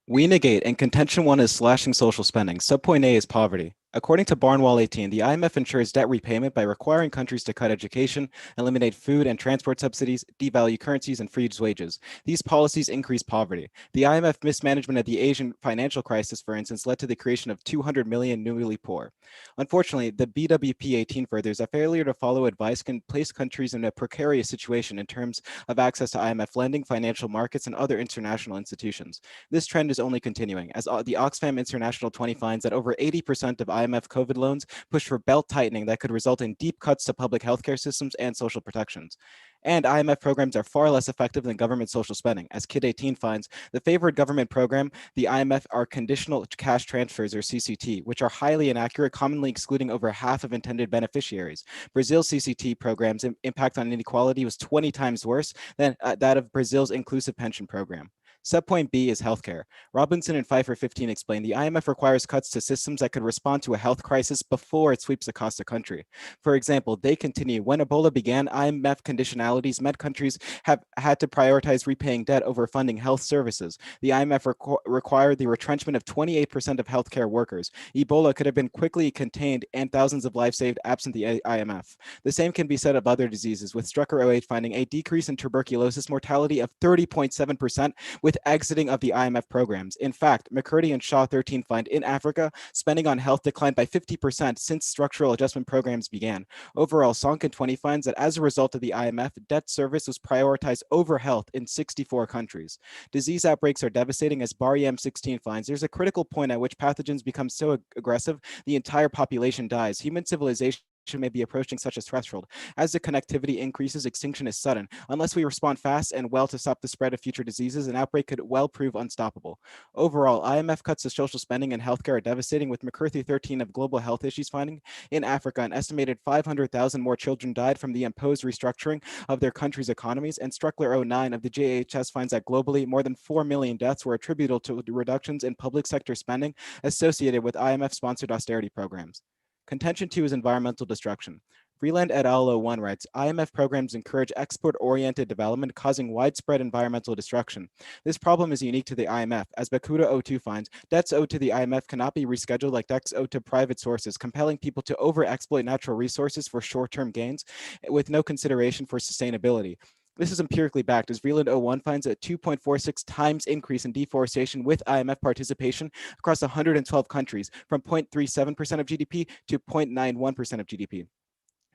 We negate, and contention one is slashing social spending. Subpoint A is poverty. According to Barnwall 18, the IMF ensures debt repayment by requiring countries to cut education, eliminate food and transport subsidies, devalue currencies, and freeze wages. These policies increase poverty. The IMF mismanagement of the Asian financial crisis, for instance, led to the creation of 200 million newly poor. Unfortunately, the BWP 18 furthers a failure to follow advice can place countries in a precarious situation in terms of access to IMF lending, financial markets, and other international institutions. This trend is only continuing, as the Oxfam International 20 finds that over 80% of IMF COVID loans push for belt tightening that could result in deep cuts to public healthcare systems and social protections. And IMF programs are far less effective than government social spending. As KID 18 finds, the favored government program, the IMF, are conditional cash transfers, or CCT, which are highly inaccurate, commonly excluding over half of intended beneficiaries. Brazil's CCT program's impact on inequality was 20 times worse than that of Brazil's inclusive pension program. Subpoint B is healthcare. Robinson and Pfeiffer 15 explain the IMF requires cuts to systems that could respond to a health crisis before it sweeps across the country. For example, they continue, when Ebola began, IMF conditionalities meant countries have had to prioritize repaying debt over funding health services. The IMF required the retrenchment of 28% of healthcare workers. Ebola could have been quickly contained and thousands of lives saved absent the IMF. The same can be said of other diseases, with Strucker 08 finding a decrease in tuberculosis mortality of 30.7% with exiting of the IMF programs. In fact, McCurdy and Shaw 13 find in Africa, spending on health declined by 50% since structural adjustment programs began. Overall, Sonkin 20 finds that as a result of the IMF, debt service was prioritized over health in 64 countries. Disease outbreaks are devastating, as Baryam 16 finds. There's a critical point at which pathogens become so aggressive, the entire population dies. Human civilization may be approaching such a threshold. As the connectivity increases, extinction is sudden. Unless we respond fast and well to stop the spread of future diseases, an outbreak could well prove unstoppable. Overall, IMF cuts to social spending and healthcare are devastating, with McCarthy 13 of Global Health Issues finding in Africa an estimated 500,000 more children died from the imposed restructuring of their country's economies, and Struckler 09 of the JHS finds that globally more than 4 million deaths were attributable to reductions in public sector spending associated with IMF-sponsored austerity programs. Contention 2 is environmental destruction. Freeland et al. 01 writes, IMF programs encourage export-oriented development, causing widespread environmental destruction. This problem is unique to the IMF, as Bakuda 02 finds, debts owed to the IMF cannot be rescheduled like debts owed to private sources, compelling people to over-exploit natural resources for short-term gains with no consideration for sustainability. This is empirically backed, as Vreeland 01 finds a 2.46 times increase in deforestation with IMF participation across 112 countries, from 0.37% of GDP to 0.91% of GDP.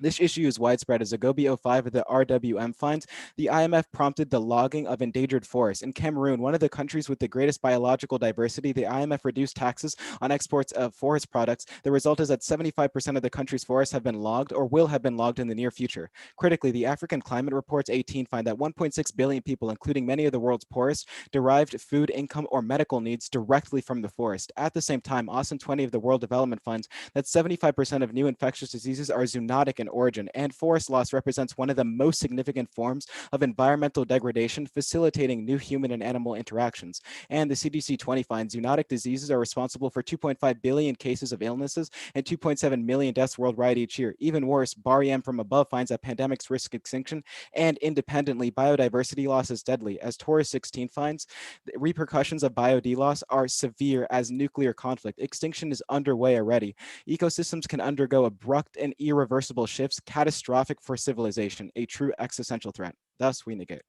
This issue is widespread, as Agobi 05 of the RWM finds the IMF prompted the logging of endangered forests. In Cameroon, one of the countries with the greatest biological diversity, the IMF reduced taxes on exports of forest products. The result is that 75% of the country's forests have been logged or will have been logged in the near future. Critically, the African Climate Reports 18 find that 1.6 billion people, including many of the world's poorest, derived food, income, or medical needs directly from the forest. At the same time, Austin 20 of the World Development finds that 75% of new infectious diseases are zoonotic in origin, and forest loss represents one of the most significant forms of environmental degradation, facilitating new human and animal interactions. And the CDC 20 finds zoonotic diseases are responsible for 2.5 billion cases of illnesses and 2.7 million deaths worldwide each year. Even worse, Baryam from above finds that pandemics risk extinction, and independently, biodiversity loss is deadly. As Taurus 16 finds, the repercussions of biod loss are severe as nuclear conflict. Extinction is underway already. Ecosystems can undergo abrupt and irreversible shifts, catastrophic for civilization, a true existential threat. Thus, we negate.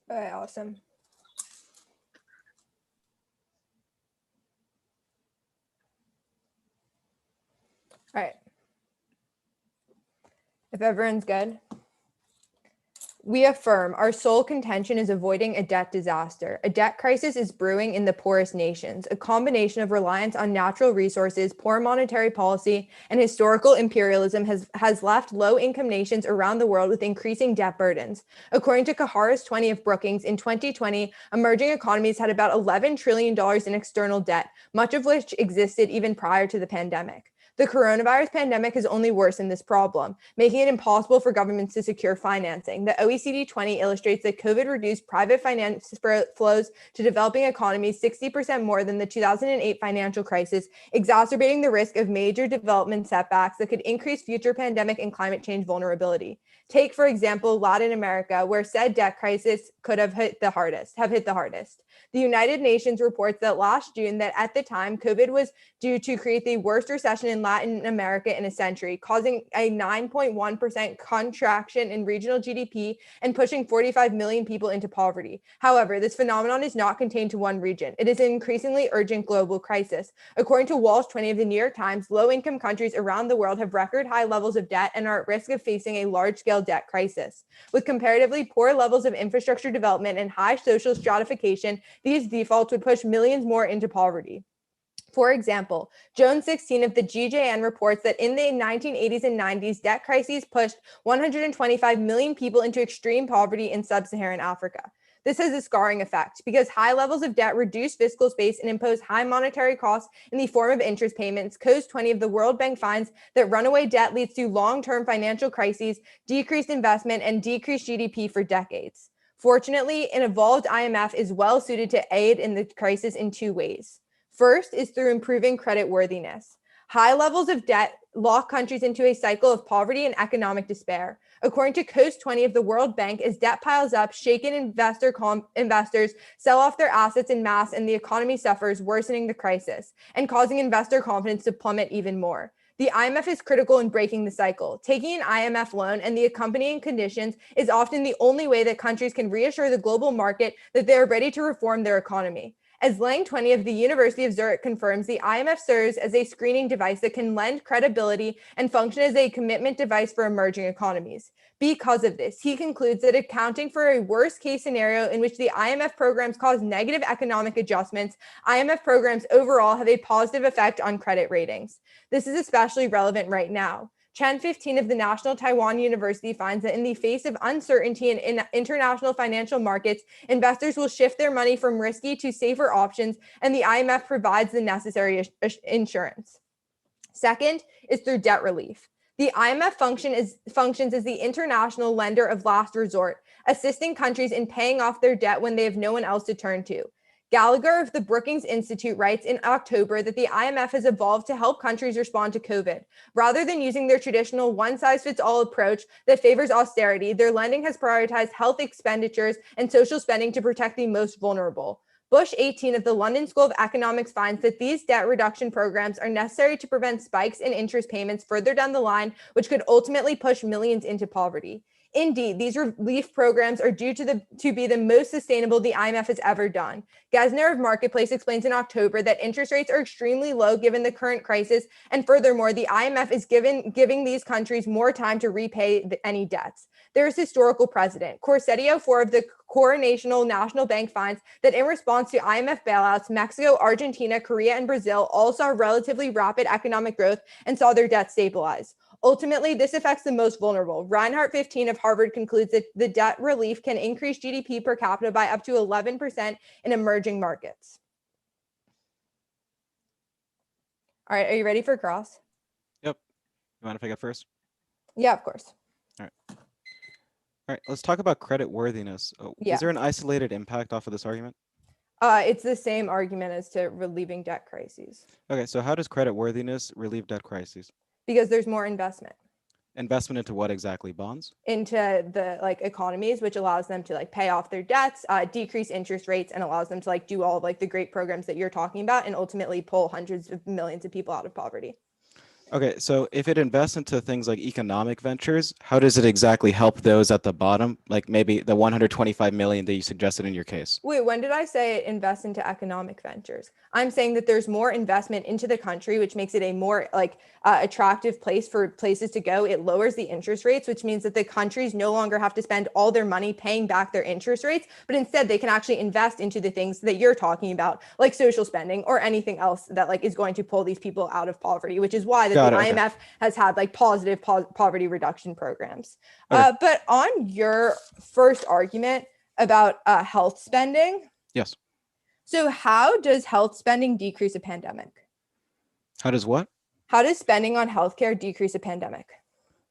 All right, awesome. All right. If everyone's good. We affirm our sole contention is avoiding a debt disaster. A debt crisis is brewing in the poorest nations. A combination of reliance on natural resources, poor monetary policy, and historical imperialism has left low-income nations around the world with increasing debt burdens. According to Kaharis 20 of Brookings, in 2020, emerging economies had about $11 trillion in external debt, much of which existed even prior to the pandemic. The coronavirus pandemic has only worsened this problem, making it impossible for governments to secure financing. The OECD 20 illustrates that COVID reduced private finance flows to developing economies 60% more than the 2008 financial crisis, exacerbating the risk of major development setbacks that could increase future pandemic and climate change vulnerability. Take, for example, Latin America, where said debt crisis could have hit the hardest. The United Nations reports that last June that at the time, COVID was due to create the worst recession in Latin America in a century, causing a 9.1% contraction in regional GDP and pushing 45 million people into poverty. However, this phenomenon is not contained to one region. It is an increasingly urgent global crisis. According to Walsh 20 of the New York Times, low-income countries around the world have record high levels of debt and are at risk of facing a large-scale debt crisis. With comparatively poor levels of infrastructure development and high social stratification, these defaults would push millions more into poverty. For example, Jones 16 of the GJN reports that in the 1980s and 90s, debt crises pushed 125 million people into extreme poverty in sub-Saharan Africa. This has a scarring effect because high levels of debt reduce fiscal space and impose high monetary costs in the form of interest payments. Coast 20 of the World Bank finds that runaway debt leads to long-term financial crises, decreased investment, and decreased GDP for decades. Fortunately, an evolved IMF is well suited to aid in the crisis in two ways. First is through improving credit worthiness. High levels of debt lock countries into a cycle of poverty and economic despair. According to Coast 20 of the World Bank, as debt piles up, shaken investors sell off their assets en masse and the economy suffers, worsening the crisis and causing investor confidence to plummet even more. The IMF is critical in breaking the cycle. Taking an IMF loan and the accompanying conditions is often the only way that countries can reassure the global market that they are ready to reform their economy. As Lang 20 of the University of Zurich confirms, the IMF serves as a screening device that can lend credibility and function as a commitment device for emerging economies. Because of this, he concludes that accounting for a worst-case scenario in which the IMF programs cause negative economic adjustments, IMF programs overall have a positive effect on credit ratings. This is especially relevant right now. Chen 15 of the National Taiwan University finds that in the face of uncertainty in international financial markets, investors will shift their money from risky to safer options, and the IMF provides the necessary insurance. Second is through debt relief. The IMF functions as the international lender of last resort, assisting countries in paying off their debt when they have no one else to turn to. Gallagher of the Brookings Institute writes in October that the IMF has evolved to help countries respond to COVID. Rather than using their traditional one-size-fits-all approach that favors austerity, their lending has prioritized health expenditures and social spending to protect the most vulnerable. Bush 18 of the London School of Economics finds that these debt reduction programs are necessary to prevent spikes in interest payments further down the line, which could ultimately push millions into poverty. Indeed, these relief programs are due to be the most sustainable the IMF has ever done. Gesner of Marketplace explains in October that interest rates are extremely low given the current crisis, and furthermore, the IMF is giving these countries more time to repay any debts. There is historical precedent. Corsetio 4 of the Coronational National Bank finds that in response to IMF bailouts, Mexico, Argentina, Korea, and Brazil all saw relatively rapid economic growth and saw their debt stabilize. Ultimately, this affects the most vulnerable. Reinhardt 15 of Harvard concludes that the debt relief can increase GDP per capita by up to 11% in emerging markets. All right, are you ready for cross? Yep. You mind if I go first? Yeah, of course. All right, let's talk about credit worthiness. Yeah. Is there an isolated impact off of this argument? It's the same argument as to relieving debt crises. Okay, so how does credit worthiness relieve debt crises? Because there's more investment. Investment into what exactly? Bonds? Into the economies, which allows them to pay off their debts, decrease interest rates, and allows them to do all of the great programs that you're talking about, and ultimately pull hundreds of millions of people out of poverty. Okay, so if it invests into things like economic ventures, how does it exactly help those at the bottom, like maybe the 125 million that you suggested in your case? Wait, when did I say invest into economic ventures? I'm saying that there's more investment into the country, which makes it a more attractive place for places to go. It lowers the interest rates, which means that the countries no longer have to spend all their money paying back their interest rates, but instead they can actually invest into the things that you're talking about, like social spending or anything else that is going to pull these people out of poverty, which is why the IMF has had positive poverty reduction programs. Okay. But on your first argument about health spending. Yes. So how does health spending decrease a pandemic? How does what? How does spending on healthcare decrease a pandemic?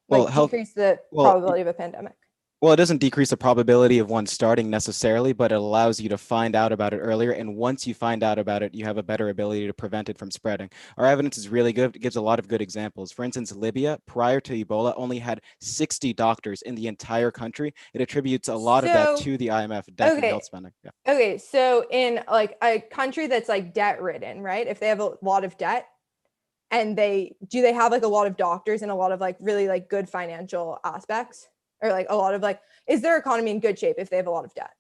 Well, Like decrease the well, probability of a pandemic? Well, it doesn't decrease the probability of one starting necessarily, but it allows you to find out about it earlier. And once you find out about it, you have a better ability to prevent it from spreading. Our evidence is really good. It gives a lot of good examples. For instance, Libya, prior to Ebola, only had 60 doctors in the entire country. It attributes a lot of that to the IMF debt and health spending. Yeah. Okay. So in like a country that's like debt ridden, right? If they have a lot of debt, and they have like a lot of doctors and a lot of like really like good financial aspects, or like a lot of like, is their economy in good shape if they have a lot of debt?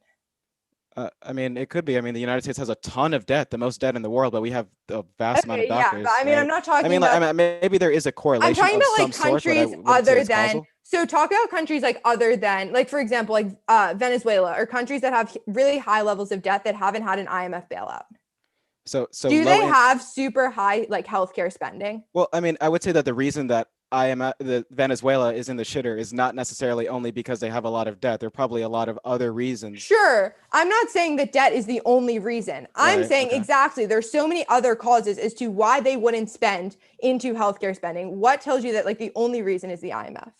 I mean, it could be. I mean, the United States has a ton of debt, the most debt in the world, but we have a vast amount of doctors. Yeah, but I mean, right? I'm not talking maybe there is a correlation I'm talking of about some like sort, but I countries wouldn't say other it's than, causal. so talk about countries like other than, like, for example, like Venezuela, or countries that have really high levels of debt that haven't had an IMF bailout. So do they have super high like healthcare spending? Well, I mean, I would say that the reason that the Venezuela is in the shitter is not necessarily only because they have a lot of debt. There are probably a lot of other reasons. Sure. I'm not saying that debt is the only reason. I'm saying exactly there's so many other causes as to why they wouldn't spend into healthcare spending. What tells you that like the only reason is the IMF?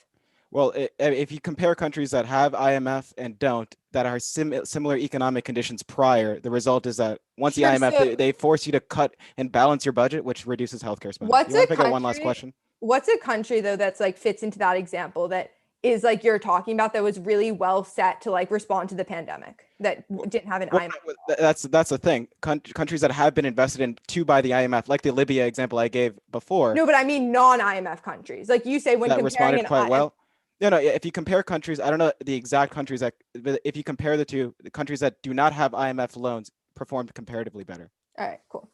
Well, if you compare countries that have IMF and don't, that are similar economic conditions prior, the result is that once the IMF, they force you to cut and balance your budget, which reduces healthcare spending. You want to pick out one last question? What's a country though that's like fits into that example that is like you're talking about that was really well set to like respond to the pandemic that didn't have an IMF? That's the thing. Countries that have been invested in by the IMF, like the Libya example I gave before. No, but I mean non-IMF countries. Like you say, when that comparing responded quite well. No, if you compare countries, I don't know the exact countries but if you compare the two, the countries that do not have IMF loans performed comparatively better. All right, cool.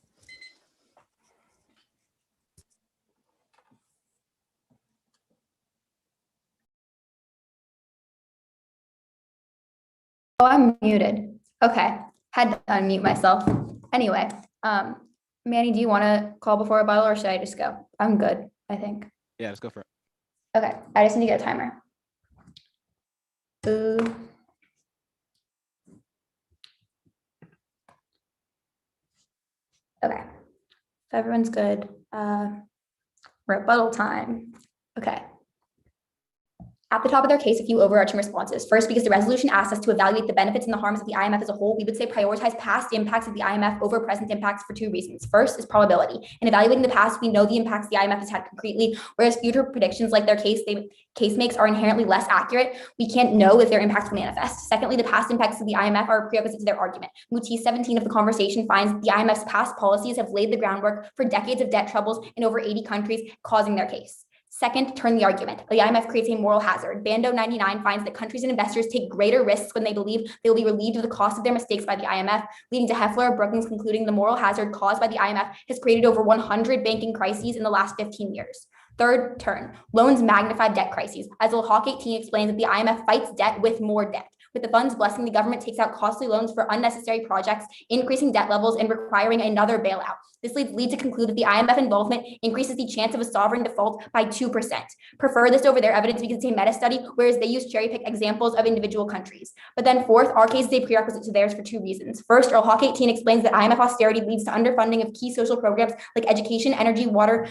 Oh, I'm muted. Okay, had to unmute myself. Anyway, Manny, do you want to call before rebuttal or should I just go? I'm good, I think. Yeah, let's go for it. Okay, I just need to get a timer. Ooh. Okay, if everyone's good, rebuttal time. Okay. At the top of their case, a few overarching responses. First, because the resolution asks us to evaluate the benefits and the harms of the IMF as a whole, we would say prioritize past impacts of the IMF over present impacts for two reasons. First is probability. In evaluating the past, we know the impacts the IMF has had concretely, whereas future predictions like their case makes are inherently less accurate. We can't know if their impacts will manifest. Secondly, the past impacts of the IMF are a prerequisite to their argument. Muti 17 of the conversation finds the IMF's past policies have laid the groundwork for decades of debt troubles in over 80 countries, causing their case. Second, turn the argument. The IMF creates a moral hazard. Bando 99 finds that countries and investors take greater risks when they believe they will be relieved of the cost of their mistakes by the IMF, leading to Heffler of Brookings concluding the moral hazard caused by the IMF has created over 100 banking crises in the last 15 years. Third, turn. Loans magnify debt crises. As Hawk 18 explains that the IMF fights debt with more debt. With the funds blessing, the government takes out costly loans for unnecessary projects, increasing debt levels and requiring another bailout. This leads to conclude that the IMF involvement increases the chance of a sovereign default by 2%. Prefer this over their evidence because it's a meta-study, whereas they use cherry-pick examples of individual countries. But then fourth, our case is a prerequisite to theirs for two reasons. First, Hawk 18 explains that IMF austerity leads to underfunding of key social programs like education, energy, water,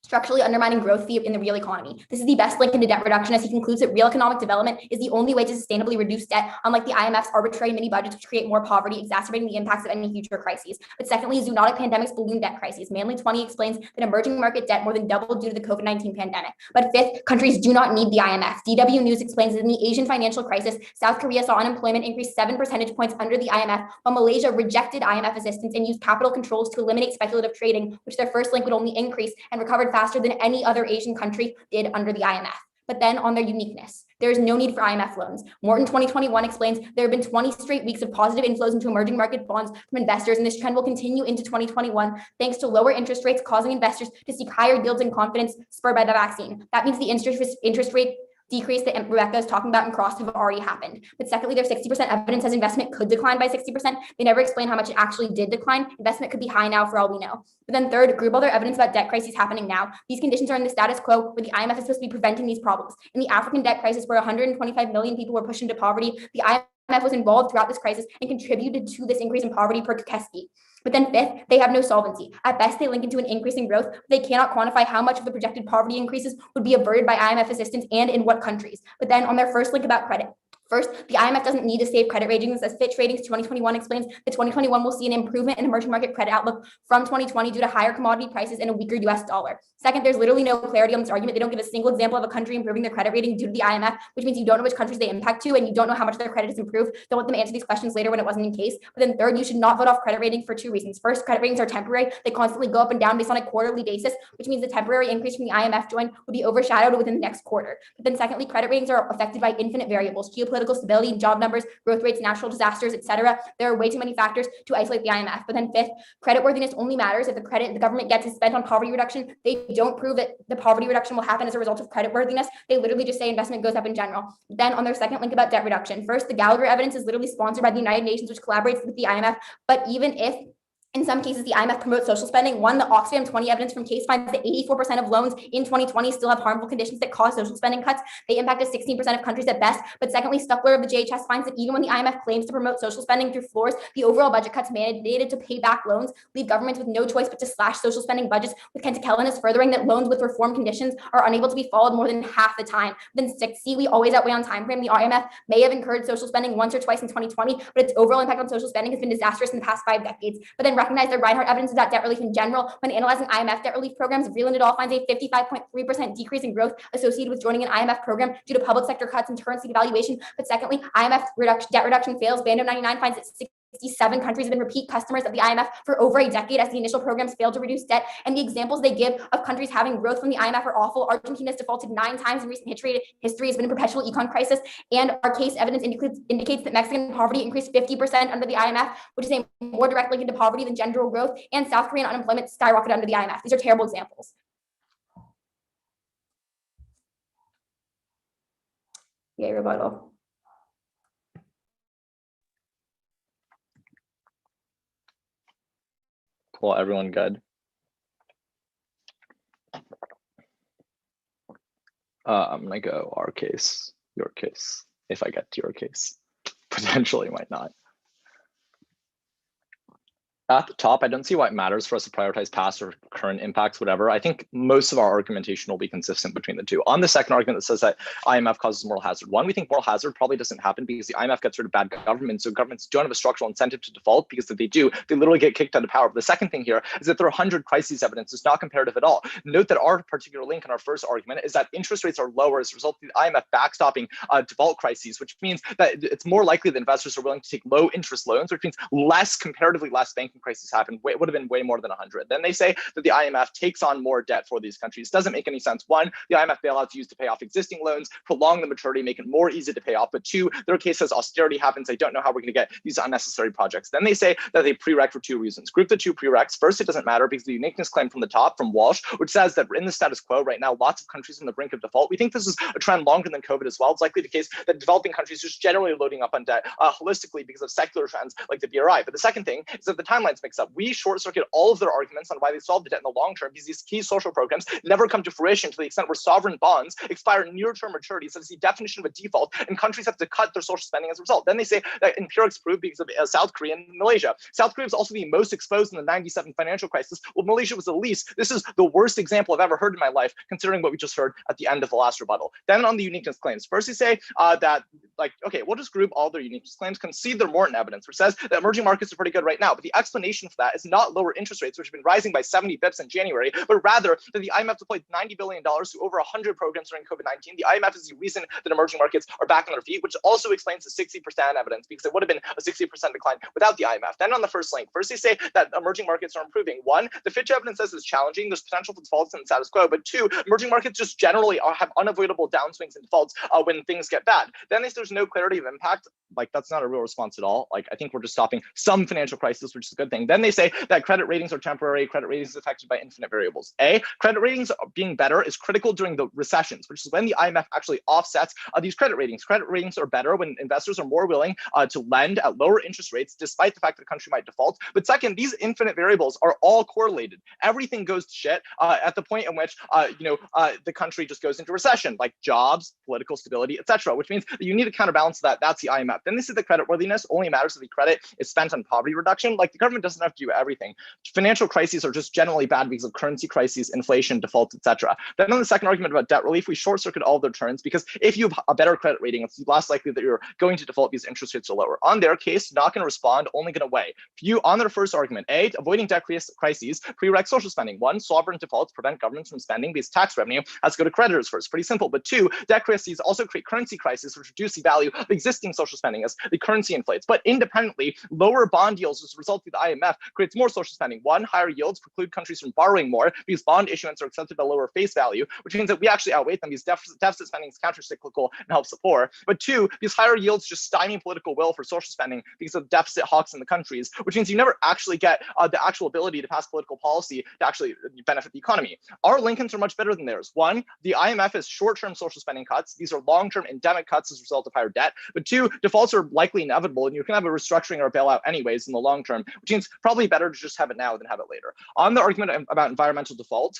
structurally undermining growth in the real economy. This is the best link into debt reduction, as he concludes that real economic development is the only way to sustainably reduce debt, unlike the IMF's arbitrary mini budgets, which create more poverty, exacerbating the impacts of any future crises. But secondly, zoonotic pandemics balloon debt crises. Manley 20 explains that emerging market debt more than doubled due to the COVID-19 pandemic. But fifth, countries do not need the IMF. DW News explains that in the Asian financial crisis, South Korea saw unemployment increase 7 percentage points under the IMF, while Malaysia rejected IMF assistance and used capital controls to eliminate speculative trading, which their first link would only increase, and recovered faster than any other Asian country did under the IMF. But then on their uniqueness, there is no need for IMF loans. Morton 2021 explains there have been 20 straight weeks of positive inflows into emerging market bonds from investors, and this trend will continue into 2021 thanks to lower interest rates causing investors to seek higher yields and confidence spurred by the vaccine. That means the interest rate decrease that Rebecca is talking about and Cross have already happened. But secondly, there's 60% evidence says investment could decline by 60%. They never explain how much it actually did decline. Investment could be high now for all we know. But then third, group all their evidence about debt crises happening now. These conditions are in the status quo where the IMF is supposed to be preventing these problems. In the African debt crisis where 125 million people were pushed into poverty, the IMF was involved throughout this crisis and contributed to this increase in poverty per Kukeski. But then fifth, they have no solvency. At best, they link into an increase in growth, but they cannot quantify how much of the projected poverty increases would be averted by IMF assistance and in what countries. But then on their first link about credit, first, the IMF doesn't need to save credit ratings. As Fitch Ratings 2021 explains, the 2021 will see an improvement in emerging market credit outlook from 2020 due to higher commodity prices and a weaker US dollar. Second, there's literally no clarity on this argument. They don't give a single example of a country improving their credit rating due to the IMF, which means you don't know which countries they impact to, and you don't know how much their credit has improved. Don't let them answer these questions later when it wasn't in case. But then third, you should not vote off credit rating for two reasons. First, credit ratings are temporary. They constantly go up and down based on a quarterly basis, which means the temporary increase from the IMF join would be overshadowed within the next quarter. But then secondly, credit ratings are affected by infinite variables, geopolitical stability, job numbers, growth rates, natural disasters, etc. There are way too many factors to isolate the IMF. But then fifth, creditworthiness only matters if the credit the government gets is spent on poverty reduction. They don't prove that the poverty reduction will happen as a result of creditworthiness. They literally just say investment goes up in general. Then on their second link about debt reduction, first, the Gallagher evidence is literally sponsored by the United Nations, which collaborates with the IMF. But even if in some cases, the IMF promotes social spending. One, the Oxfam 20 evidence from case finds that 84% of loans in 2020 still have harmful conditions that cause social spending cuts. They impacted 16% of countries at best. But secondly, Stuckler of the JHS finds that even when the IMF claims to promote social spending through floors, the overall budget cuts mandated to pay back loans leave governments with no choice but to slash social spending budgets, with Kent is furthering that loans with reform conditions are unable to be followed more than half the time. Then six, see, we always outweigh on time frame. The IMF may have encouraged social spending once or twice in 2020, but its overall impact on social spending has been disastrous in the past 5 decades. But then recognize that Reinhardt evidence about debt relief in general. When analyzing IMF debt relief programs, Vreeland et al. Finds a 55.3% decrease in growth associated with joining an IMF program due to public sector cuts and currency devaluation. But secondly, IMF debt reduction fails. Bando 99 finds that 67 countries have been repeat customers of the IMF for over a decade as the initial programs failed to reduce debt. And the examples they give of countries having growth from the IMF are awful. Argentina has defaulted 9 times in recent history. History has been a perpetual econ crisis. And our case evidence indicates that Mexican poverty increased 50% under the IMF, which is a more direct link into poverty than general growth. And South Korean unemployment skyrocketed under the IMF. These are terrible examples. Yay, rebuttal. Cool, everyone good? I'm gonna go our case, your case, if I get to your case. Potentially might not. At the top, I don't see why it matters for us to prioritize past or current impacts, whatever. I think most of our argumentation will be consistent between the two. On the second argument that says that IMF causes moral hazard, one, we think moral hazard probably doesn't happen because the IMF gets rid of bad government. So governments don't have a structural incentive to default, because if they do, they literally get kicked out of power. But the second thing here is that there are 100 crises evidence. It's not comparative at all. Note that our particular link in our first argument is that interest rates are lower as a result of the IMF backstopping default crises, which means that it's more likely that investors are willing to take low interest loans, which means comparatively less banking crises happen. It would have been way more than 100. Then they say that the IMF takes on more debt for these countries. Doesn't make any sense. One, the IMF bailouts used to pay off existing loans, prolong the maturity, make it more easy to pay off. But two, their case says austerity happens. They don't know how we're going to get these unnecessary projects. Then they say that they prereq for 2 reasons. Group the 2 prereqs. First, it doesn't matter because the uniqueness claim from the top, from Walsh, which says that in the status quo right now, lots of countries on the brink of default. We think this is a trend longer than COVID as well. It's likely the case that developing countries just generally are loading up on debt holistically because of secular trends like the BRI. But the second thing is that the timelines mix up. We short circuit all of their arguments on why they solve the debt in the long term because these key social programs never come to fruition to the extent where sovereign bonds expire near-term maturity. So that's the definition of a default, and countries have to cut their social spending as a result. Then they say that empirics prove because of South Korea and Malaysia. South Korea was also the most exposed in the 97 financial crisis, while Malaysia was the least. This is the worst example I've ever heard in my life, considering what we just heard at the end of the last rebuttal. Then on the uniqueness claims, first they say that, okay, we'll just group all their uniqueness claims, concede their Morton evidence, which says that emerging markets are pretty good right now. But the explanation for that is not lower interest rates, which have been rising by 70 bips in January, but rather that the IMF deployed $90 billion to over 100 programs during COVID-19. The IMF is the reason that emerging markets are back on their feet, which also explains the 60% evidence, because it would have been a 60% decline without the IMF. Then on the first link, first they say that emerging markets are improving. One, the Fitch evidence says it's challenging. There's potential for defaults in the status quo. But two, emerging markets just generally have unavoidable downswings and defaults when things get bad. Then they say there's no clarity of impact. That's not a real response at all. I think we're just stopping some financial crisis, which is a good thing. Then they say that credit ratings are temporary. Credit ratings is affected by infinite variables. Credit ratings being better is critical during the recessions, which is when the IMF actually offsets these credit ratings. Credit ratings are better when investors are more willing to lend at lower interest rates, despite the fact that the country might default. But second, these infinite variables are all correlated. Everything goes to shit at the point in which the country just goes into recession, like jobs, political stability, etc. Which means that you need to counterbalance that. That's the IMF. Then they say the credit worthiness only matters if the credit is spent on poverty reduction. The government doesn't have to do everything. Financial crises are just generally bad because of currency crises, inflation, defaults, etc. Then on the second argument about debt relief, we short circuit all of their turns because if you have a better credit rating, it's less likely that you're going to default because interest rates are lower. On their case, not going to respond, only going to weigh. You on their first argument, A, avoiding debt crises prereq social spending. One, sovereign defaults prevent governments from spending because tax revenue has to go to creditors first. Pretty simple. But two, debt crises also create currency crises, which reduce the value of existing social spending as the currency inflates. But independently, lower bond yields as a result of the IMF creates more social spending. One, higher yields preclude countries from borrowing more because bond issuance are accepted at a lower face value, which means that we actually outweigh them because deficit spending is counter-cyclical and helps the poor. But two, because higher yields just stymie political will for social spending because of deficit hawks in the countries, which means you never actually get the actual ability to pass political policy to actually benefit the economy. Our Lincolns are much better than theirs. One, the IMF is short-term social spending cuts. These are long-term endemic cuts as a result of higher debt. But two, defaults are likely inevitable, and you can have a restructuring or a bailout anyways in the long term, which means probably better to just have it now than have it later. On the argument about environmental default,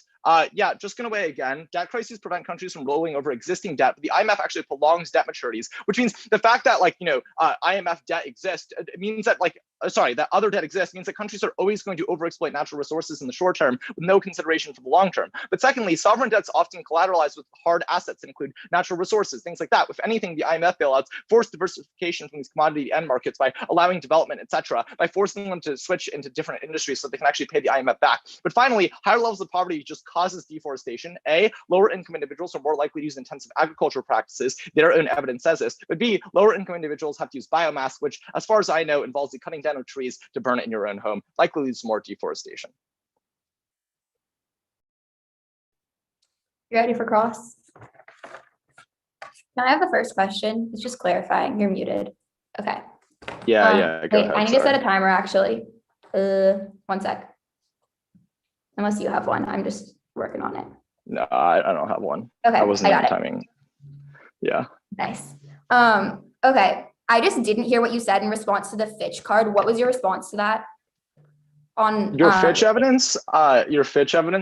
yeah, just going to weigh again. Debt crises prevent countries from rolling over existing debt, but the IMF actually prolongs debt maturities, which means the fact that IMF debt exists, it means that that other debt exists means that countries are always going to overexploit natural resources in the short term with no consideration for the long term. But secondly, sovereign debt's often collateralized with hard assets that include natural resources, things like that. If anything, the IMF bailouts force diversification from these commodity end markets by allowing development, etc., by forcing them to switch into different industries so they can actually pay the IMF back. But finally, higher levels of poverty just causes deforestation. A, lower income individuals are more likely to use intensive agricultural practices. Their own evidence says this. But B, lower income individuals have to use biomass, which, as far as I know, involves the cutting down of trees to burn it in your own home, likely leads to more deforestation. You ready for cross? Can I have the first question? It's just clarifying. You're muted. Okay. Yeah, go wait, ahead. I need to set a timer actually. 1 sec. Unless you have one, I'm just working on it. No, I don't have one. Okay, I wasn't got it. timing. Yeah. Nice. Okay. I just didn't hear what you said in response to the Fitch card. What was your response to that? On your Fitch evidence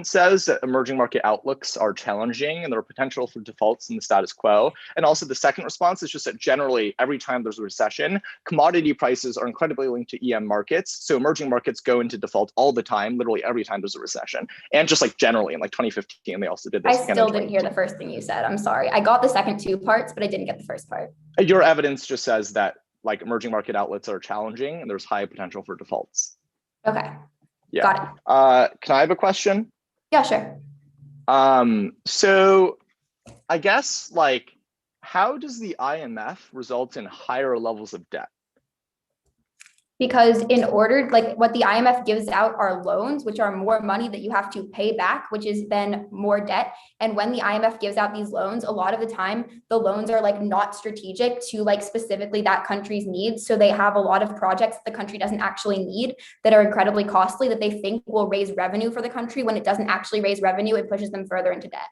says that emerging market outlooks are challenging and there are potential for defaults in the status quo. And also the second response is just that generally every time there's a recession, commodity prices are incredibly linked to EM markets. So emerging markets go into default all the time, literally every time there's a recession. And just like generally in like 2015, they also did this. I still didn't hear the first thing you said. I'm sorry. I got the second two parts, but I didn't get the first part. Your evidence just says that like emerging market outlets are challenging and there's high potential for defaults. Okay. Yeah. Got it. Can I have a question? Yeah, sure. So I guess how does the IMF result in higher levels of debt? Because in order, what the IMF gives out are loans, which are more money that you have to pay back, which is then more debt. And when the IMF gives out these loans, a lot of the time, the loans are not strategic to specifically that country's needs. So they have a lot of projects that the country doesn't actually need that are incredibly costly that they think will raise revenue for the country. When it doesn't actually raise revenue, it pushes them further into debt.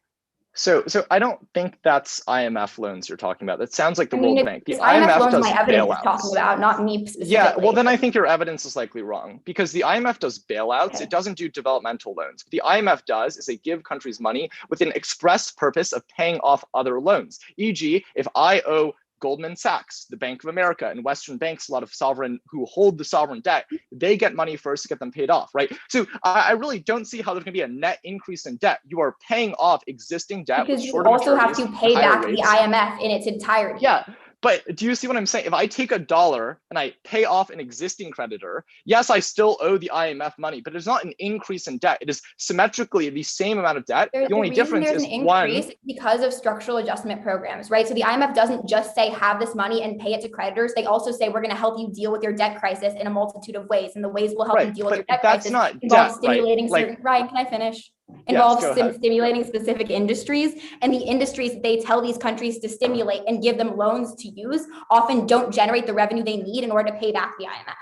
So I don't think that's IMF loans you're talking about. That sounds like the World Bank. The IMF IMF loans does my evidence bailouts. is talking about, not me specifically. Yeah, well then I think your evidence is likely wrong because the IMF does bailouts. Okay. It doesn't do developmental loans. What the IMF does is they give countries money with an express purpose of paying off other loans. E.g., if I owe Goldman Sachs, the Bank of America, and Western banks, a lot of sovereign who hold the sovereign debt, they get money first to get them paid off, right? So I really don't see how there's going to be a net increase in debt. You are paying off existing debt because you also have to pay back the IMF in its entirety. Yeah. But do you see what I'm saying? If I take $1 and I pay off an existing creditor, yes, I still owe the IMF money, but it's not an increase in debt. It is symmetrically the same amount of debt. The only difference is one, because of structural adjustment programs, right? So the IMF doesn't just say have this money and pay it to creditors. They also say we're going to help you deal with your debt crisis in a multitude of ways, and the ways we'll help you deal with your debt crisis involves stimulating certain. Ryan, can I finish? Involves stimulating specific industries, and the industries that they tell these countries to stimulate and give them loans to use often don't generate the revenue they need in order to pay back the IMF.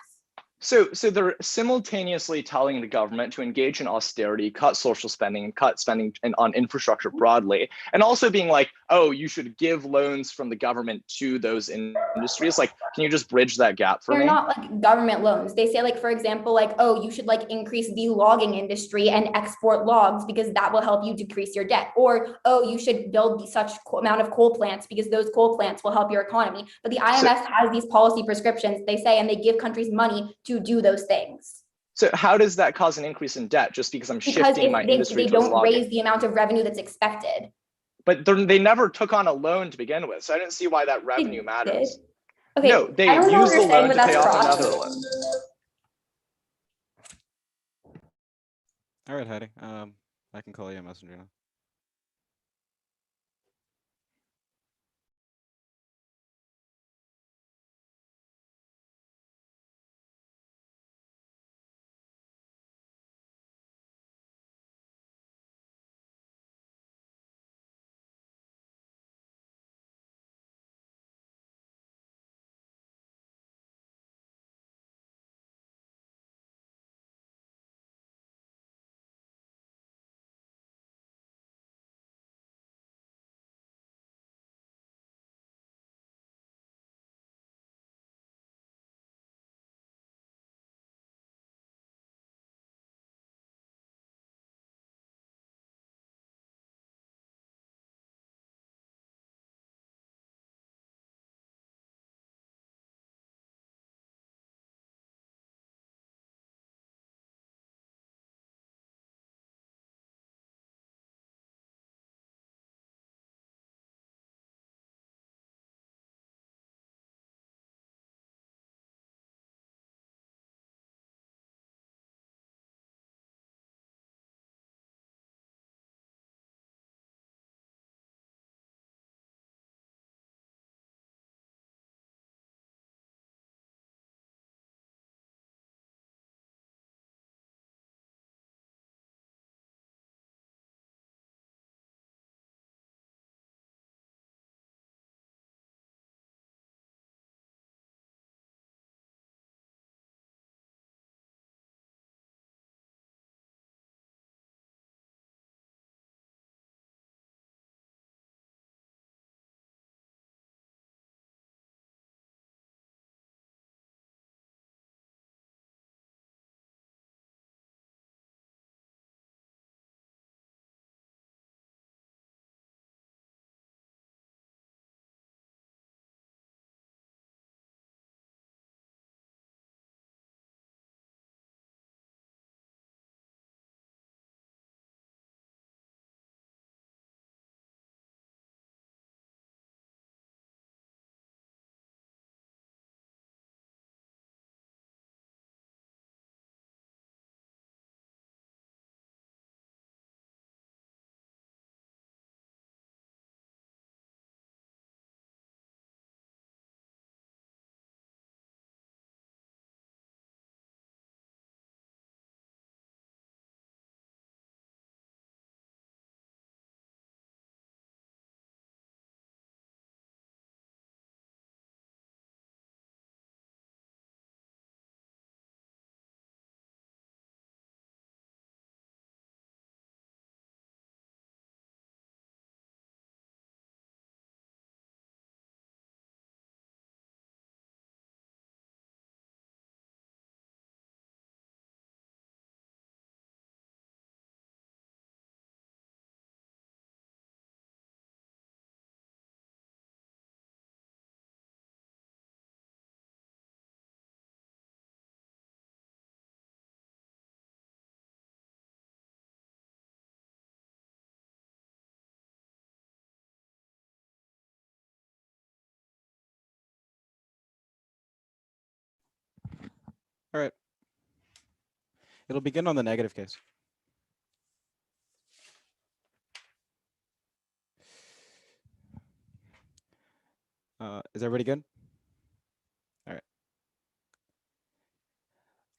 So they're simultaneously telling the government to engage in austerity, cut social spending, and cut spending on infrastructure broadly, and also being like, oh, you should give loans from the government to those industries. Can you just bridge that gap for me? They're not government loans. They say for example, oh, you should increase the logging industry and export logs because that will help you decrease your debt. Or, oh, you should build such amount of coal plants because those coal plants will help your economy. But the IMF has these policy prescriptions, they say, and they give countries money to do those things. So how does that cause an increase in debt just because I'm Because shifting my if industry they towards don't logging? raise the amount of revenue that's expected. But they never took on a loan to begin with, so I didn't see why that revenue matters. Okay, No, they I don't know if used the you're saying, loan but to that's pay off cross. another loan. All right, Hattie. I can call you a messenger now. All right. It'll begin on the negative case. Is everybody good? All right.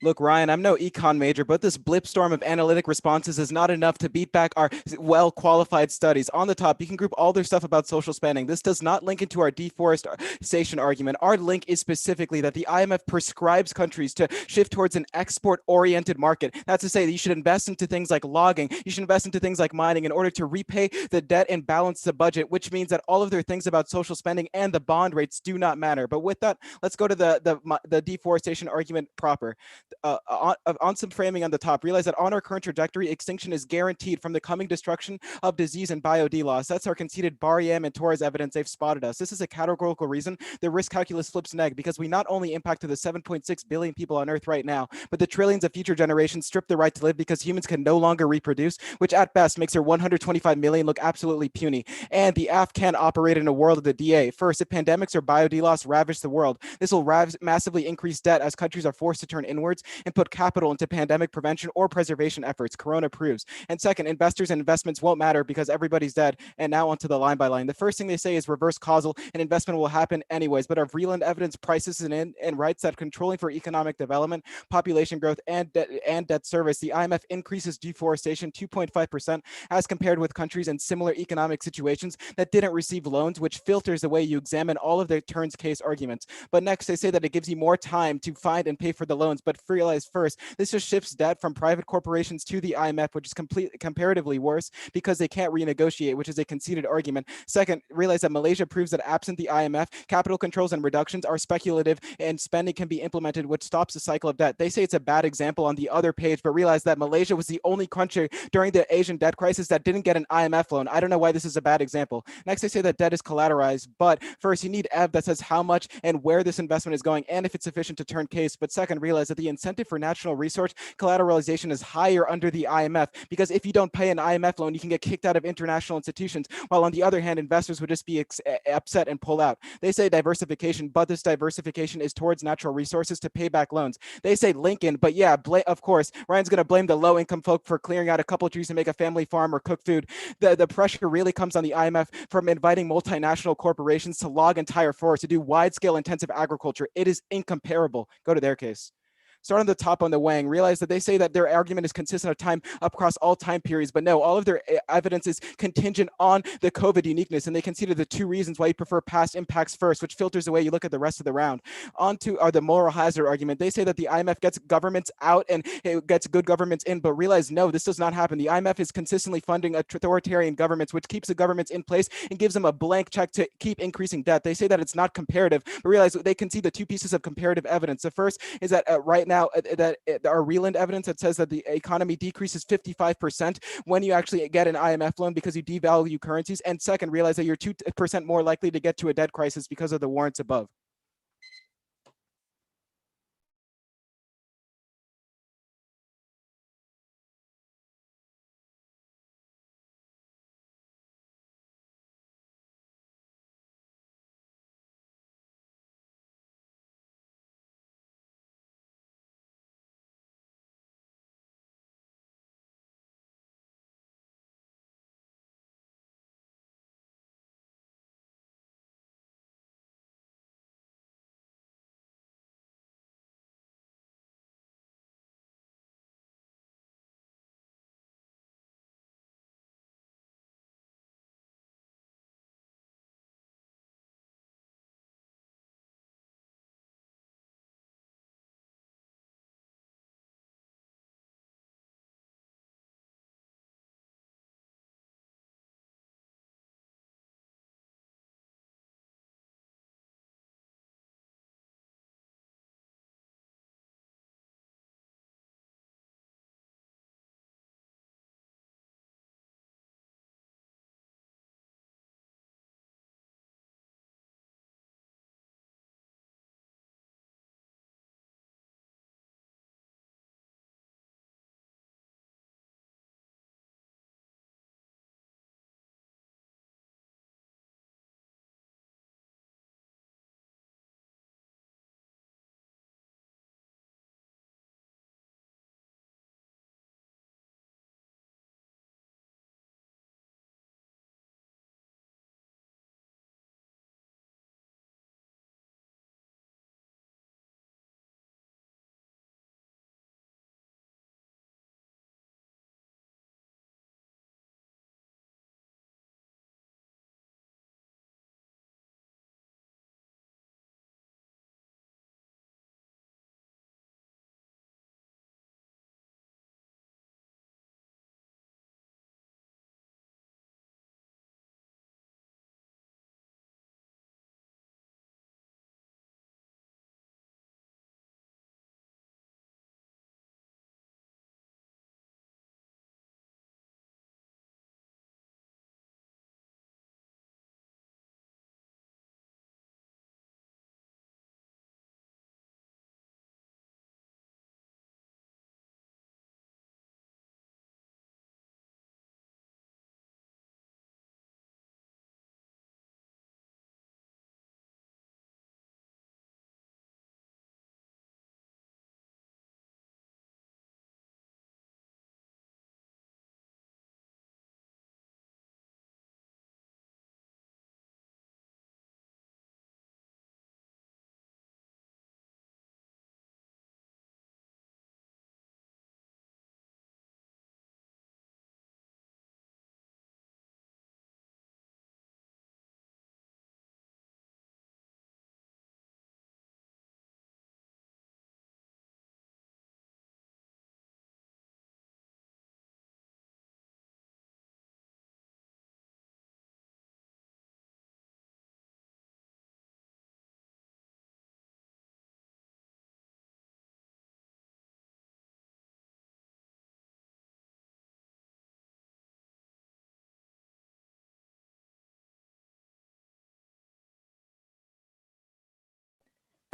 Look, Ryan, I'm no econ major, but this blip storm of analytic responses is not enough to beat back our well-qualified studies. On the top, you can group all their stuff about social spending. This does not link into our deforestation argument. Our link is specifically that the IMF prescribes countries to shift towards an export-oriented market. That's to say that you should invest into things like logging, you should invest into things like mining in order to repay the debt and balance the budget, which means that all of their things about social spending and the bond rates do not matter. But with that, let's go to the deforestation argument proper. on some framing on the top, realize that on our current trajectory, extinction is guaranteed from the coming destruction of disease and biod loss. That's our conceded Bar-Yam and Torres evidence. They've spotted us. This is a categorical reason the risk calculus flips neg, because we not only impact the 7.6 billion people on Earth right now, but the trillions of future generations strip the right to live because humans can no longer reproduce, which at best makes our 125 million look absolutely puny. And the AF can operate in a world of the DA. First, if pandemics or biod loss ravage the world, this will massively increase debt as countries are forced to turn inwards and put capital into pandemic prevention or preservation efforts. Corona proves. And second, investors and investments won't matter because everybody's dead. And now onto the line by line. The first thing they say is reverse causal, and investment will happen anyways. But our Vreeland evidence prices and writes that controlling for economic development, population growth, and debt service, the IMF increases deforestation 2.5% as compared with countries in similar economic situations that didn't receive loans, which filters the way you examine all of their turns case arguments. But next, they say that it gives you more time to find and pay for the loans. But realize first, this just shifts debt from private corporations to the IMF, which is comparatively worse because they can't renegotiate, which is a conceded argument. Second, realize that Malaysia proves that absent the IMF, capital controls and reductions are speculative and spending can be implemented, which stops the cycle of debt. They say it's a bad example on the other page, but realize that Malaysia was the only country during the Asian debt crisis that didn't get an IMF loan. I don't know why this is a bad example. Next, they say that debt is collateralized, but first you need EV that says how much and where this investment is going and if it's sufficient to turn case. But second, realize that the incentive for national resource collateralization is higher under the IMF, because if you don't pay an IMF loan, you can get kicked out of international institutions, while on the other hand, investors would just be upset and pull out. They say diversification, but this diversification is towards natural resources to pay back loans. They say Lincoln, but yeah, of course, Ryan's going to blame the low-income folk for clearing out a couple of trees to make a family farm or cook food. The pressure really comes on the IMF from inviting multinational corporations to log entire forests to do wide-scale intensive agriculture. It is incomparable. Go to their case. Start on the top on the Wang. Realize that they say that their argument is consistent of time across all time periods, but no, all of their evidence is contingent on the COVID uniqueness, and they consider the two reasons why you prefer past impacts first, which filters the way you look at the rest of the round. On to the moral hazard argument. They say that the IMF gets governments out and it gets good governments in, but realize no, this does not happen. The IMF is consistently funding authoritarian governments, which keeps the governments in place and gives them a blank check to keep increasing debt. They say that it's not comparative, but realize they can see the two pieces of comparative evidence. The first is that right now, that our Vreeland evidence that says that the economy decreases 55% when you actually get an IMF loan because you devalue currencies. And second, realize that you're 2% more likely to get to a debt crisis because of the warrants above.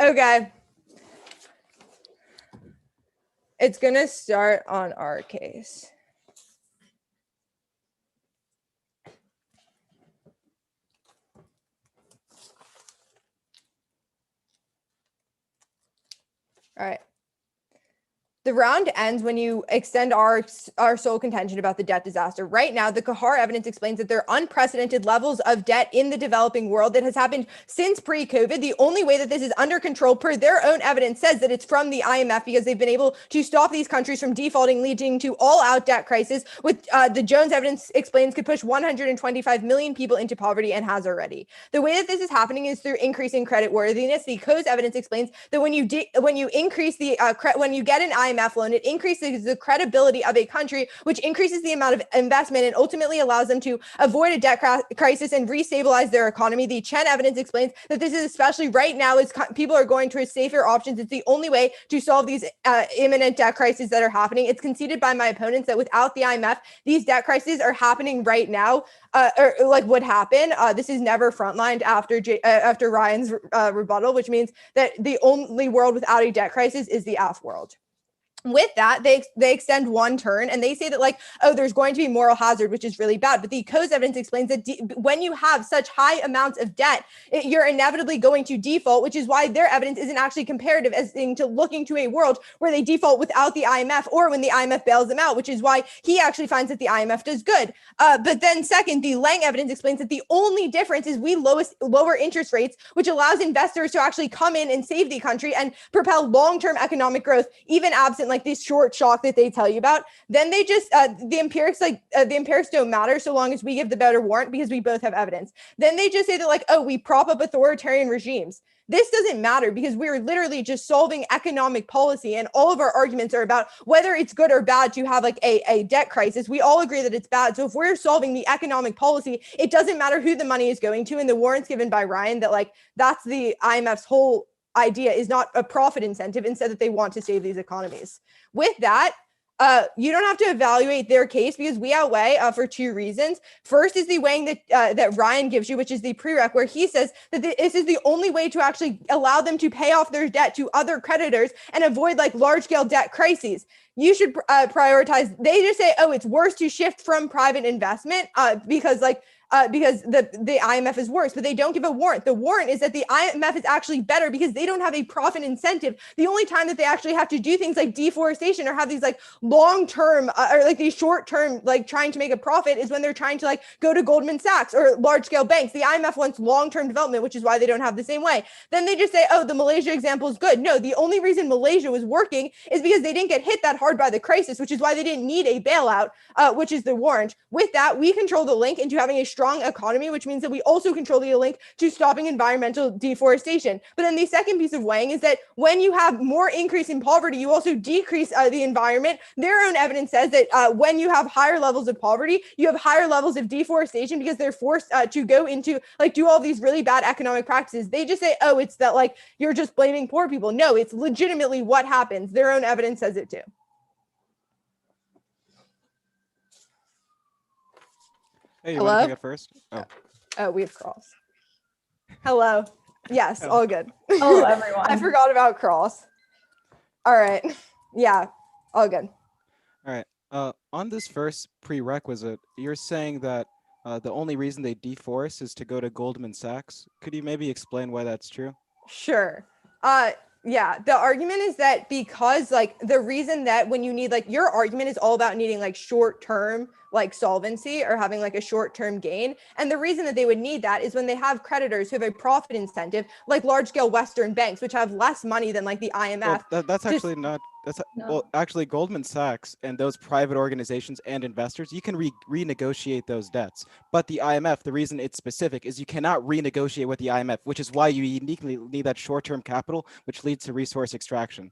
Okay. It's going to start on our case. All right. The round ends when you extend our sole contention about the debt disaster. Right now, the Kahar evidence explains that there are unprecedented levels of debt in the developing world that has happened since pre-COVID. The only way that this is under control, per their own evidence, says that it's from the IMF because they've been able to stop these countries from defaulting, leading to all-out debt crisis, which the Jones evidence explains could push 125 million people into poverty and has already. The way that this is happening is through increasing credit worthiness. The Coase evidence explains that when you increase the when you get an IMF loan, it increases the credibility of a country, which increases the amount of investment and ultimately allows them to avoid a debt crisis and restabilize their economy. The Chen evidence explains that this is especially right now as people are going towards safer options. It's the only way to solve these imminent debt crises that are happening. It's conceded by my opponents that without the IMF, these debt crises are happening right now, or like would happen. This is never frontlined after Ryan's rebuttal, which means that the only world without a debt crisis is the F world. With that, they extend one turn and they say that like, oh, there's going to be moral hazard, which is really bad. But the Coase evidence explains that when you have such high amounts of debt, you're inevitably going to default, which is why their evidence isn't actually comparative as to looking to a world where they default without the IMF or when the IMF bails them out, which is why he actually finds that the IMF does good. But then second, the Lang evidence explains that the only difference is we lower interest rates, which allows investors to actually come in and save the country and propel long-term economic growth, even absent like this short shock that they tell you about. Then they just the empirics don't matter so long as we give the better warrant because we both have evidence. Then they just say that like, oh, we prop up authoritarian regimes. This doesn't matter because we're literally just solving economic policy, and all of our arguments are about whether it's good or bad to have like a debt crisis. We all agree that it's bad. So if we're solving the economic policy, it doesn't matter who the money is going to. And the warrants given by Ryan that like that's the IMF's whole idea is not a profit incentive, instead that they want to save these economies. With that, you don't have to evaluate their case because we outweigh for two reasons. First is the weighing that Ryan gives you, which is the prereq, where he says that this is the only way to actually allow them to pay off their debt to other creditors and avoid like large-scale debt crises. You should prioritize. They just say, oh, it's worse to shift from private investment because the IMF is worse, but they don't give a warrant. The warrant is that the IMF is actually better because they don't have a profit incentive. The only time that they actually have to do things like deforestation or have these like long-term or like these short-term like trying to make a profit is when they're trying to like go to Goldman Sachs or large-scale banks. The IMF wants long-term development, which is why they don't have the same way. Then they just say, oh, the Malaysia example is good. No, the only reason Malaysia was working is because they didn't get hit that hard by the crisis, which is why they didn't need a bailout, which is the warrant. With that, we control the link into having a strong economy, which means that we also control the link to stopping environmental deforestation. But then the second piece of weighing is that when you have more increase in poverty, you also decrease the environment. Their own evidence says that when you have higher levels of poverty, you have higher levels of deforestation because they're forced to go into like do all these really bad economic practices. They just say, oh, it's that like you're just blaming poor people. No, it's legitimately what happens. Their own evidence says it too. Hey, you Hello? want to take it first? Oh, we have Cross. Hello. Yes, Hello. all good. Hello, everyone. I forgot about Cross. All right. Yeah, all good. All right. On this first prerequisite, you're saying that the only reason they deforest is to go to Goldman Sachs. Could you maybe explain why that's true? Sure. Yeah, the argument is that because like the reason that when you need like your argument is all about needing like short-term like solvency or having like a short-term gain. And the reason that they would need that is when they have creditors who have a profit incentive, like large-scale Western banks, which have less money than like the IMF. Well, that's actually not. No. Well, actually, Goldman Sachs and those private organizations and investors, you can renegotiate those debts. But the IMF, the reason it's specific is you cannot renegotiate with the IMF, which is why you uniquely need that short-term capital, which leads to resource extraction.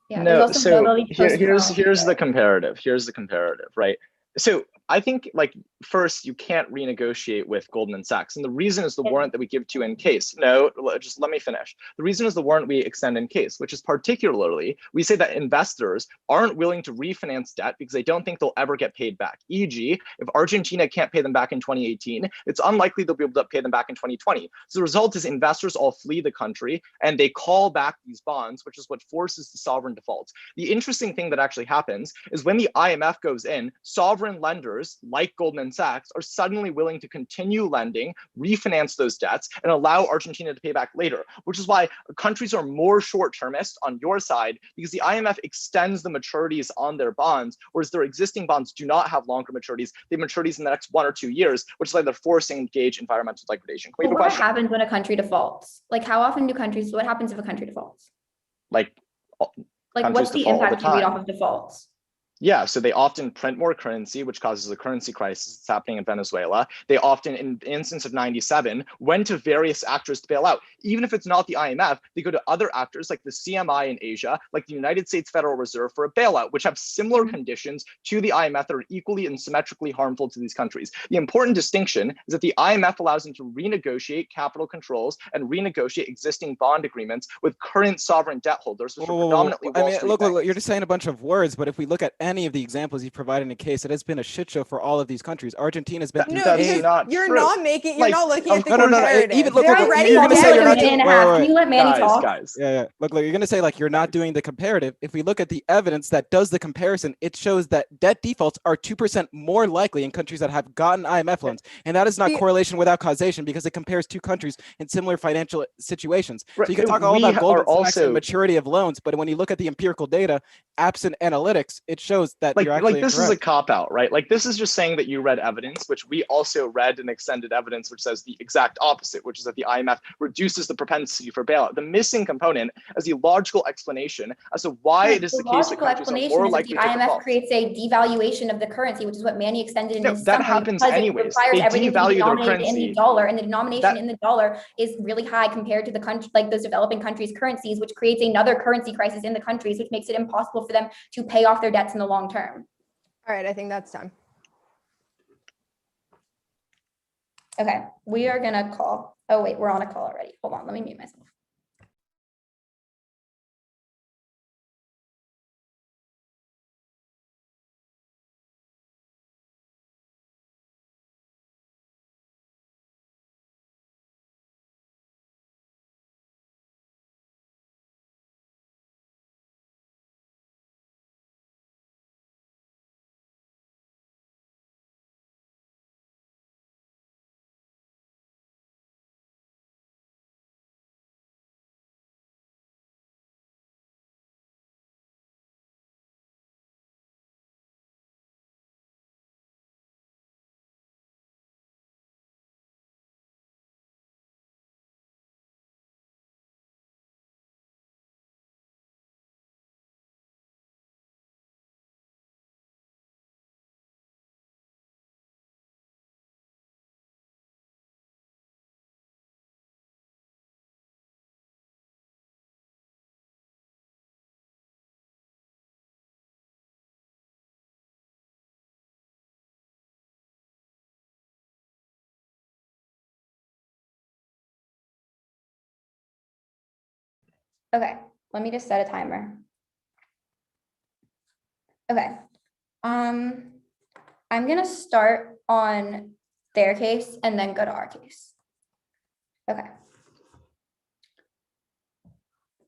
Yeah, No, there's also so ability to here's postpone. the comparative. Here's the comparative, right? So I think like first you can't renegotiate with Goldman Sachs, and the reason is the warrant that we give to you in case. No, just let me finish. The reason is the warrant we extend in case, which is particularly we say that investors aren't willing to refinance debt because they don't think they'll ever get paid back. E.g., if Argentina can't pay them back in 2018, it's unlikely they'll be able to pay them back in 2020. So the result is investors all flee the country and they call back these bonds, which is what forces the sovereign defaults. The interesting thing that actually happens is when the IMF goes in, sovereign lenders like Goldman Sachs are suddenly willing to continue lending, refinance those debts, and allow Argentina to pay back later, which is why countries are more short-termist on your side because the IMF extends the maturities on their bonds, whereas their existing bonds do not have longer maturities. They have maturities in the next 1 or 2 years, which is why they're forcing engage environmental degradation. Can we have a What question? happens when a country defaults? Like how often do what happens if a country defaults? Like what's the impact you read off of defaults? Yeah, so they often print more currency, which causes a currency crisis that's happening in Venezuela. They often, in the instance of 97, went to various actors to bail out. Even if it's not the IMF, they go to other actors like the CMI in Asia, like the United States Federal Reserve for a bailout, which have similar conditions to the IMF that are equally and symmetrically harmful to these countries. The important distinction is that the IMF allows them to renegotiate capital controls and renegotiate existing bond agreements with current sovereign debt holders, which are predominantly Wall Street look, banks. you're just saying a bunch of words, but if we look at any of the examples you provided in a case, it has been a shit show for all of these countries. Argentina's been You're not looking at the comparative. Even look, They're look, already you're gonna say you're not doing. Can you let Manny talk? Guys. Yeah. Look, you're gonna say like you're not doing the comparative. If we look at the evidence that does the comparison, it shows that debt defaults are 2% more likely in countries that have gotten IMF loans, and that is not correlation without causation because it compares two countries in similar financial situations. So you can talk all about Goldman Sachs and maturity of loans, but when you look at the empirical data, absent analytics, it shows that you're actually this incorrect. Is a cop-out, right? Like this is just saying that you read evidence, which we also read and extended evidence, which says the exact opposite, which is that the IMF reduces the propensity for bailout. The missing component is the logical explanation as to why it is the case that countries are more likely to default. The IMF creates a devaluation of the currency, which is what Manny extended in his that summary, happens anyways. They devalue their currency in the dollar, and the denomination in the dollar is really high compared to the country, like those developing countries' currencies, which creates another currency crisis in the countries, which makes it impossible for them to pay off their debts in the long term. All right, I think that's time. Okay, we are gonna call. Oh wait, we're on a call already. Hold on, let me mute myself. Okay, let me just set a timer. Okay, I'm gonna start on their case and then go to our case. Okay.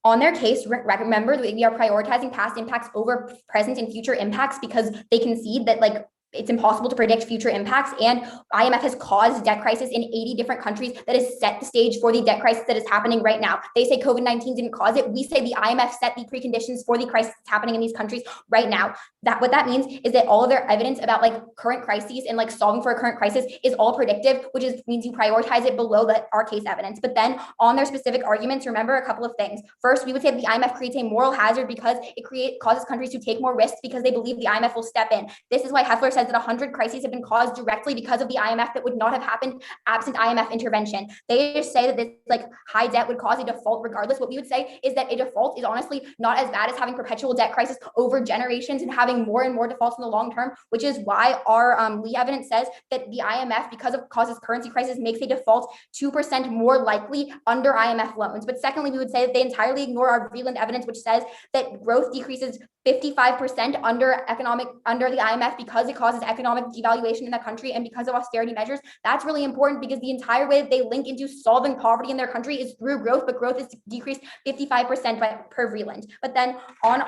On their case, remember that we are prioritizing past impacts over present and future impacts because they concede that like it's impossible to predict future impacts, and IMF has caused debt crisis in 80 different countries that has set the stage for the debt crisis that is happening right now. They say COVID-19 didn't cause it. We say the IMF set the preconditions for the crisis that's happening in these countries right now. What that means is that all of their evidence about like current crises and like solving for a current crisis is all predictive, which means you prioritize it below our case evidence. But then on their specific arguments, remember a couple of things. First, we would say that the IMF creates a moral hazard because it causes countries to take more risks because they believe the IMF will step in. This is why Heffler says says that 100 crises have been caused directly because of the IMF that would not have happened absent IMF intervention. They just say that this like high debt would cause a default regardless. What we would say is that a default is honestly not as bad as having perpetual debt crisis over generations and having more and more defaults in the long term, which is why our Lee evidence says that the IMF, because of causes currency crisis, makes a default 2% more likely under IMF loans. But secondly, we would say that they entirely ignore our Vreeland evidence, which says that growth decreases 55% under the IMF because it causes economic devaluation in the country and because of austerity measures. That's really important because the entire way that they link into solving poverty in their country is through growth, but growth is decreased 55% per Vreeland. But then on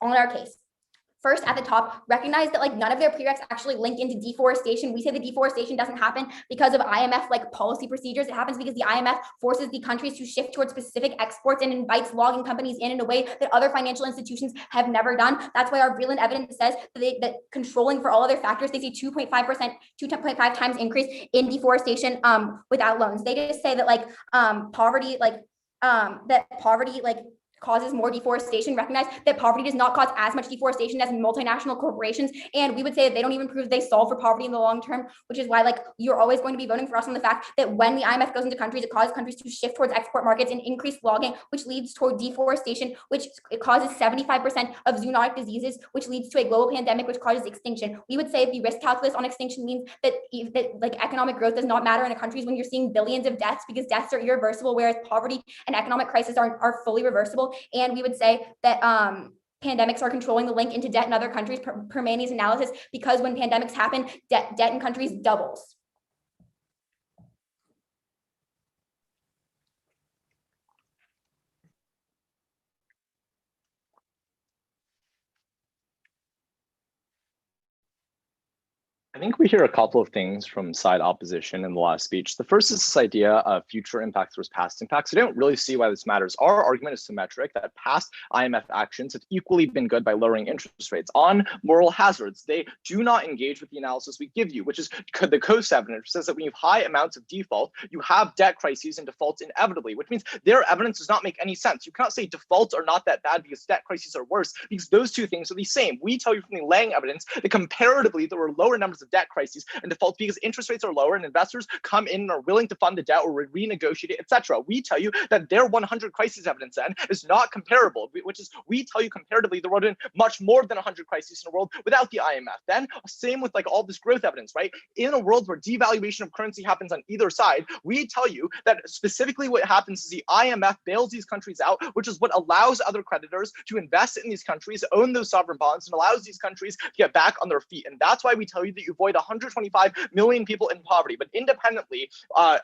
our case, first, at the top, recognize that like none of their prereqs actually link into deforestation. We say the deforestation doesn't happen because of IMF like policy procedures. It happens because the IMF forces the countries to shift towards specific exports and invites logging companies in a way that other financial institutions have never done. That's why our Vreeland evidence says that controlling for all other factors, they see 2.5 times increase in deforestation without loans. They just say that like poverty causes more deforestation. Recognize that poverty does not cause as much deforestation as multinational corporations. And we would say that they don't even prove they solve for poverty in the long term, which is why like you're always going to be voting for us on the fact that when the IMF goes into countries, it causes countries to shift towards export markets and increase logging, which leads toward deforestation, which it causes 75% of zoonotic diseases, which leads to a global pandemic, which causes extinction. We would say the risk calculus on extinction means that like economic growth does not matter in a country when you're seeing billions of deaths because deaths are irreversible, whereas poverty and economic crisis are fully reversible. And we would say that pandemics are controlling the link into debt in other countries per Manny's analysis, because when pandemics happen, debt in countries doubles. I think we hear a couple of things from side opposition in the last speech. The first is this idea of future impacts versus past impacts. I don't really see why this matters. Our argument is symmetric, that past IMF actions have equally been good by lowering interest rates. On moral hazards, they do not engage with the analysis we give you, which is the COAST evidence, which says that when you have high amounts of default, you have debt crises and defaults inevitably, which means their evidence does not make any sense. You cannot say defaults are not that bad because debt crises are worse, because those two things are the same. We tell you from the Lang evidence that comparatively there were lower numbers of debt crises and defaults because interest rates are lower and investors come in and are willing to fund the debt or renegotiate it, etc. We tell you that their 100 crises evidence then is not comparable, which is we tell you comparatively there would have been much more than 100 crises in the world without the IMF. Then same with like all this growth evidence, right? In a world where devaluation of currency happens on either side, we tell you that specifically what happens is the IMF bails these countries out, which is what allows other creditors to invest in these countries, own those sovereign bonds, and allows these countries to get back on their feet. And that's why we tell you that you avoid 125 million people in poverty. But independently,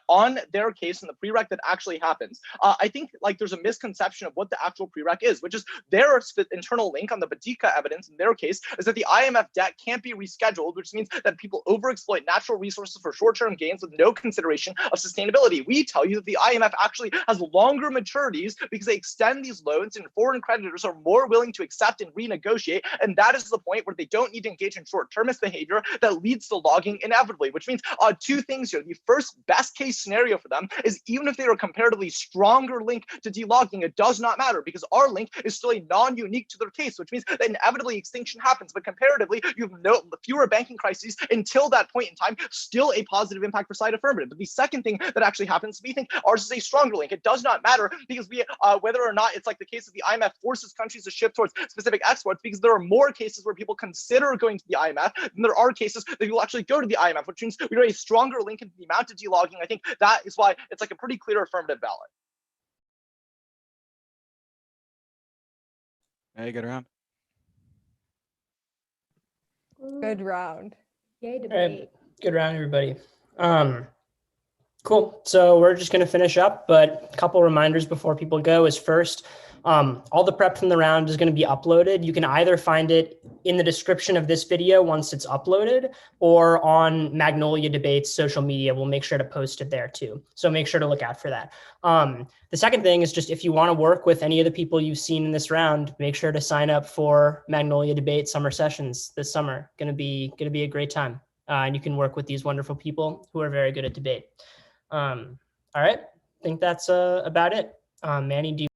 on their case and the prereq that actually happens, I think like there's a misconception of what the actual prereq is, which is their internal link on the Badika evidence in their case is that the IMF debt can't be rescheduled, which means that people overexploit natural resources for short-term gains with no consideration of sustainability. We tell you that the IMF actually has longer maturities because they extend these loans and foreign creditors are more willing to accept and renegotiate. And that is the point where they don't need to engage in short-termist behavior that leads to logging inevitably, which means two things here. The first best case scenario for them is even if they are a comparatively stronger link to delogging, it does not matter because our link is still a non-unique to their case, which means that inevitably extinction happens. But comparatively, you have no fewer banking crises until that point in time, still a positive impact for side affirmative. But the second thing that actually happens, we think ours is a stronger link. It does not matter because we, whether or not it's like the case of the IMF forces countries to shift towards specific exports, because there are more cases where people consider going to the IMF than there are cases that people actually go to the IMF, which means we are a stronger link into the amount of delogging. I think that is why it's like a pretty clear affirmative ballot. Hey, good round. Good round. Yay, debate. All right. Good round, everybody. Cool. So we're just going to finish up, but a couple reminders before people go is first, all the prep from the round is going to be uploaded. You can either find it in the description of this video once it's uploaded or on Magnolia Debates social media. We'll make sure to post it there too. So make sure to look out for that. The second thing is just if you want to work with any of the people you've seen in this round, make sure to sign up for Magnolia Debate summer sessions this summer. Gonna be a great time. And you can work with these wonderful people who are very good at debate. All right, I think that's about it. Manny, do you